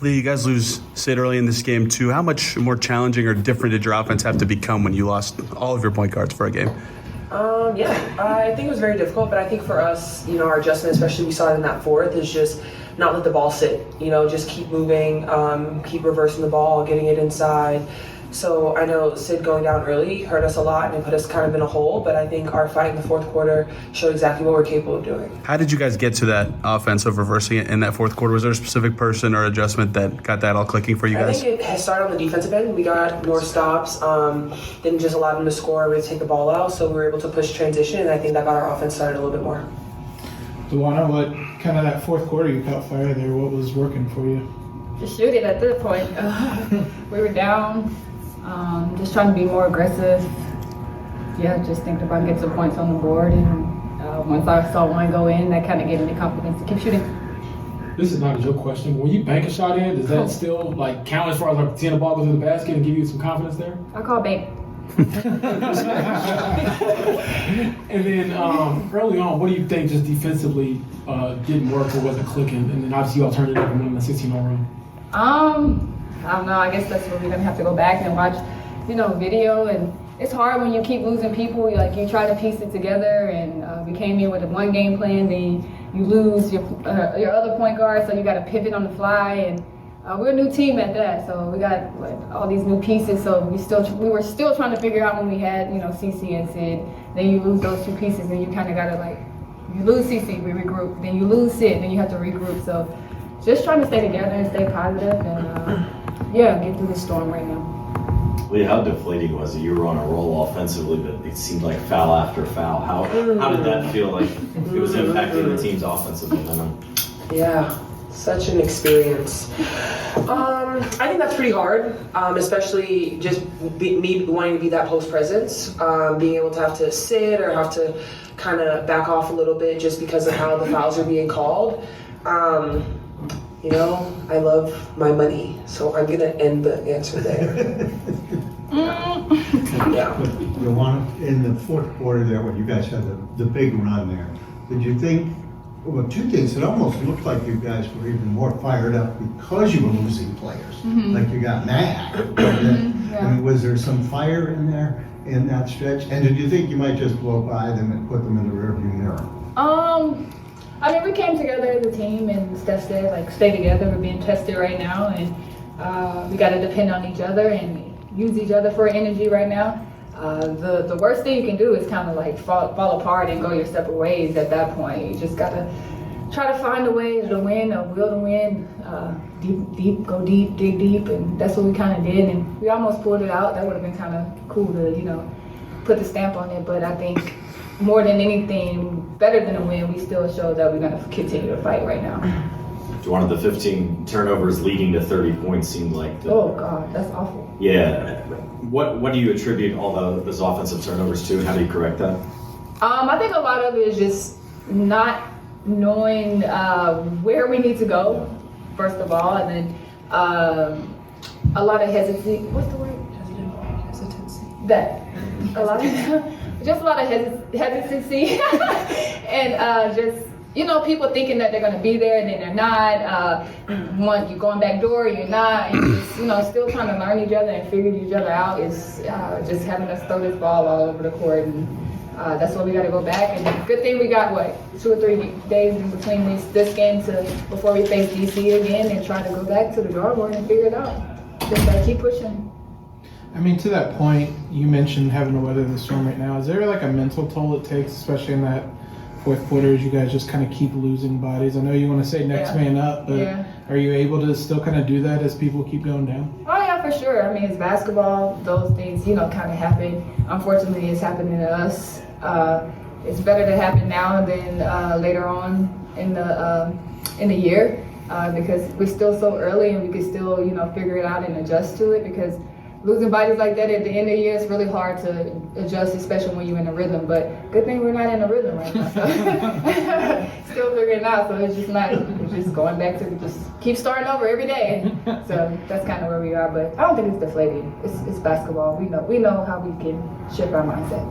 Lee, you guys lose Sid early in this game too. How much more challenging or different did your offense have to become when you lost all of your point guards for a game? I think it was very difficult, but I think for us, our adjustment, especially we saw it in that fourth, is just not let the ball sit. Just keep moving, keep reversing the ball, getting it inside. So I know Sid going down early hurt us a lot and put us kind of in a hole, but I think our fight in the fourth quarter showed exactly what we're capable of doing. How did you guys get to that offense of reversing it in that fourth quarter? Was there a specific person or adjustment that got that all clicking for you guys? I think it has started on the defensive end. We got more stops, didn't just allow them to score, we take the ball out, so we were able to push transition, and I think that got our offense started a little bit more. DeWanna, what kind of that fourth quarter you caught fire there? What was working for you? Just shoot it at that point. We were down, just trying to be more aggressive. Yeah, just thinking about getting some points on the board. And once I saw one go in, that kind of gave me the confidence to keep shooting. This is not a joke question, but when you bank a shot in, does that still count as far as seeing the ball go to the basket and give you some confidence there? I call bank. And then early on, what do you think just defensively didn't work or wasn't clicking? And then obviously you all turned it up and won the 16-0 run. I don't know. I guess that's where we're gonna have to go back and watch, video. And it's hard when you keep losing people. You try to piece it together, and we came in with a one game plan. Then you lose your other point guard, so you got to pivot on the fly. And we're a new team at that, so we got all these new pieces. So we were still trying to figure out when we had CC and Sid. Then you lose those two pieces, and you kind of gotta you lose CC, we regroup. Then you lose Sid, then you have to regroup. So just trying to stay together and stay positive, and get through the storm right now. Lee, how deflating was it? You were on a roll offensively, but it seemed like foul after foul. How did that feel like it was impacting the team's offensive momentum? Yeah, such an experience. I think that's pretty hard, especially just me wanting to be that post presence, being able to have to sit or have to kind of back off a little bit just because of how the fouls are being called. I love my money, so I'm gonna end the answer there. Yeah. DeWanna, in the fourth quarter there, when you guys had the big run there, did you think, well, two things, it almost looked like you guys were even more fired up because you were losing players, like you got mad. I mean, was there some fire in there in that stretch? And did you think you might just blow by them and put them in the rearview mirror? We came together as a team, and Steph said, stay together. We're being tested right now, and we got to depend on each other and use each other for energy right now. The worst thing you can do is kind of fall apart and go your separate ways at that point. You just got to try to find a way to win, a will to win, go deep, dig deep, and that's what we kind of did. And we almost pulled it out. That would have been kind of cool to, put the stamp on it. But I think more than anything, better than a win, we still showed that we're going to continue to fight right now. One of the 15 turnovers leading to 30 points seemed like. Oh God, that's awful. Yeah. What do you attribute all those offensive turnovers to, and how do you correct that? I think a lot of it is just not knowing where we need to go, first of all, and then a lot of hesitancy. What's the word? Hesitancy. That. A lot of just a lot of hesitancy and just people thinking that they're going to be there and then they're not. You're going back door, you're not, and just, still trying to learn each other and figure each other out is just having us throw this ball all over the court, and that's why we got to go back. And good thing we got 2 or 3 days in between this game before we face DC again and try to go back to the drawing board and figure it out. Just gotta keep pushing. To that point, you mentioned having to weather the storm right now. Is there a mental toll it takes, especially in that fourth quarter, as you guys just kind of keep losing bodies? I know you want to say next man up, but are you able to still kind of do that as people keep going down? Oh yeah, for sure. It's basketball. Those things, kind of happen. Unfortunately, it's happening to us. It's better to happen now than later on in the year because we're still so early and we can still, figure it out and adjust to it, because losing bodies like that at the end of the year is really hard to adjust, especially when you're in a rhythm. But good thing we're not in a rhythm right now. So still figuring it out. So it's just going back to just keep starting over every day. So that's kind of where we are. But I don't think it's deflating. It's basketball. We know how we can shift our mindset.